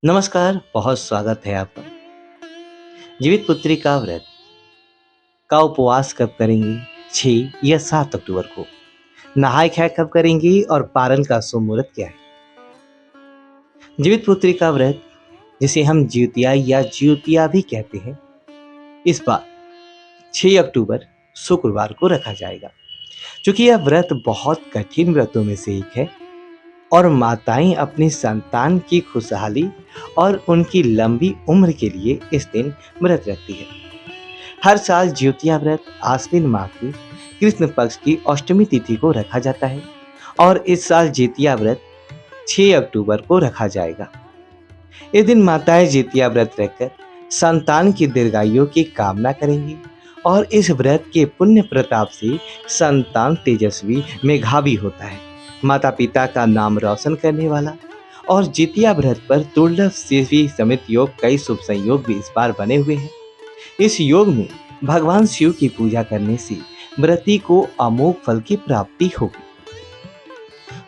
नमस्कार, बहुत स्वागत है आपका। जीवित पुत्री का व्रत का उपवास कब करेंगी? 6 या 7 अक्टूबर को। नहाय खाय कब करेंगी और पारण का शुभ मुहूर्त क्या है? जीवित पुत्री का व्रत, जिसे हम जिउतिया या जिउतिया भी कहते हैं, इस बार 6 अक्टूबर शुक्रवार को रखा जाएगा। चूंकि यह व्रत बहुत कठिन व्रतों में से एक है और माताएं अपनी संतान की खुशहाली और उनकी लंबी उम्र के लिए इस दिन व्रत रखती है। हर साल ज्योतिया व्रत आश्विन माह की कृष्ण पक्ष की अष्टमी तिथि को रखा जाता है और इस साल जितिया व्रत 6 अक्टूबर को रखा जाएगा। इस दिन माताएं जितिया व्रत रखकर संतान की दीर्घायु की कामना करेंगी और इस व्रत के पुण्य प्रताप से संतान तेजस्वी मेधावी होता है, माता पिता का नाम रोशन करने वाला। और जितिया व्रत पर दुर्लभ से समित योग, कई शुभ संयोग भी इस बार बने हुए हैं। इस योग में भगवान शिव की पूजा करने से व्रती को अमोघ फल की प्राप्ति होगी।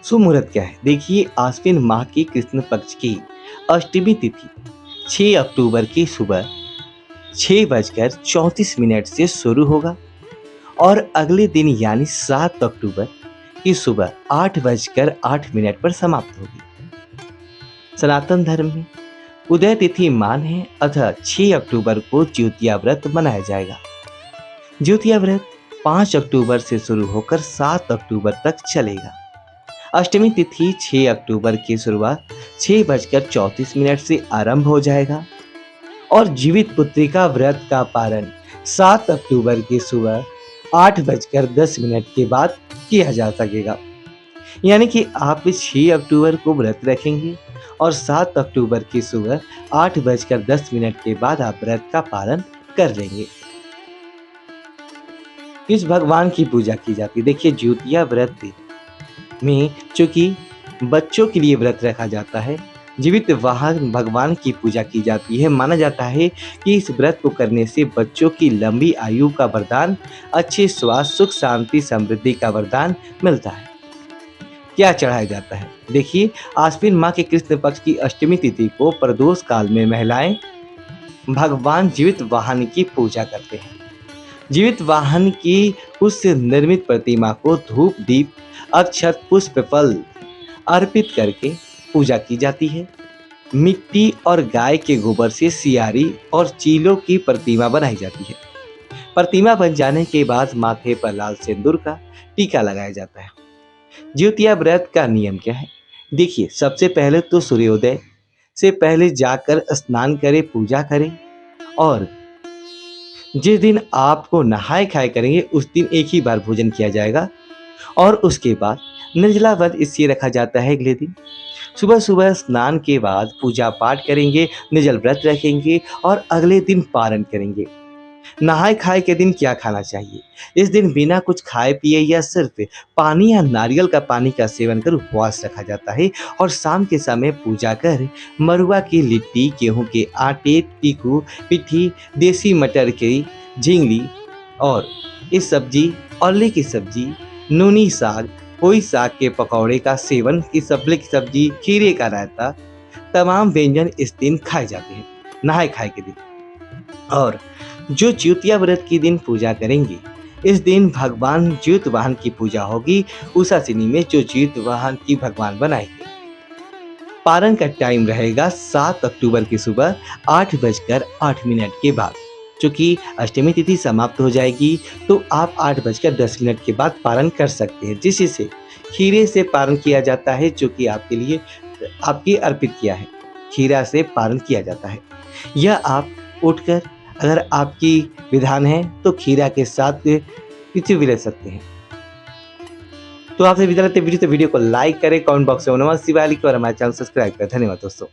शुभ मुहूर्त क्या है? देखिए, आश्विन माह की कृष्ण पक्ष की अष्टमी तिथि 6 अक्टूबर की सुबह 6:34 से शुरू होगा और अगले दिन यानी 7 अक्टूबर की सुबह 8:08 पर समाप्त होगी। सनातन धर्म में उदय तिथि मान है, अतः 6 अक्टूबर को ज्योतिया व्रत मनाया जाएगा। ज्योतिया व्रत 5 अक्टूबर से शुरू होकर 7 अक्टूबर तक चलेगा। अष्टमी तिथि 6 अक्टूबर की शुरुआत 6:34 से आरंभ हो जाएगा और जीवित पुत्रिका व्रत का पारण 7 अक्टूबर की सुबह 8:10 के बाद किया जा सकेगा। यानी कि आप 6 अक्टूबर को व्रत रखेंगे और 7 अक्टूबर की सुबह 8:10 के बाद आप व्रत का पालन कर लेंगे। किस भगवान की पूजा की जाती है? देखिए, ज्योतिया व्रत में चूंकि बच्चों के लिए व्रत रखा जाता है, जीवित वाहन भगवान की पूजा की जाती है। माना जाता है कि इस व्रत को करने से बच्चों की लंबी आयु का वरदान, अच्छे स्वास्थ्य, सुख शांति समृद्धि का वरदान मिलता है। क्या चढ़ाया जाता है? देखिए, आश्विन माह के कृष्ण पक्ष की अष्टमी तिथि को प्रदोष काल में महिलाएं भगवान जीवित वाहन की पूजा करते हैं। जीवित वाहन की उस निर्मित प्रतिमा को धूप, दीप, अक्षत, पुष्प, फल अर्पित करके पूजा की जाती है। मिट्टी और गाय के गोबर से सियारी और चीलों की प्रतिमा बनाई जाती है। प्रतिमा बन जाने के बाद माथे पर लाल सिंदूर का टीका लगाया जाता है। ज्योतिया व्रत का नियम क्या है? देखिए, सबसे पहले तो सूर्योदय से पहले जाकर स्नान करें, पूजा करें और जिस दिन आपको नहाय खाए करेंगे उस दिन एक ही बार भोजन किया जाएगा और उसके बाद निर्जला व्रत इसलिए रखा जाता है। अगले दिन सुबह सुबह स्नान के बाद पूजा पाठ करेंगे, निर्जल व्रत रखेंगे और अगले दिन पारण करेंगे। नहाय खाए के दिन क्या खाना चाहिए? इस दिन बिना कुछ खाए पिए या सिर्फ पानी या नारियल का पानी का सेवन कर उपवास रखा जाता है और शाम के समय पूजा कर मरुआ की लिट्टी, गेहूं के आटे, तीखू, पिठी, देसी मटर की झिंगली और इस सब्जी, औले की सब्जी, नूनी साग, कोई साग के पकौड़े का सेवन, की सबले की सब्जी, खीरे का रायता, तमाम व्यंजन इस दिन खाए जाते हैं नहाय खाए के दिन। और जो ज्योतिया व्रत के दिन पूजा करेंगे, इस दिन भगवान ज्योत वाहन की पूजा होगी। उषा सिनी में जो ज्योत वाहन की भगवान बनाएंगे। पारण का टाइम रहेगा 7 अक्टूबर की सुबह 8:08 के बाद। चूंकि अष्टमी तिथि समाप्त हो जाएगी तो आप 8:10 के बाद पारण कर सकते हैं, जिससे खीरे से पारण किया जाता है, जो कि आपके लिए आपकी अर्पित किया है। खीरा से पारण किया जाता है। यह आप उठकर, अगर आपकी विधान है तो खीरा के साथ किसी भी ले सकते हैं। तो आपसे विदा लेते वीडियो को लाइक करें, कमेंट बॉक्स में नमः शिवाय लिखें और हमारे चैनल सब्सक्राइब करें। धन्यवाद दोस्तों।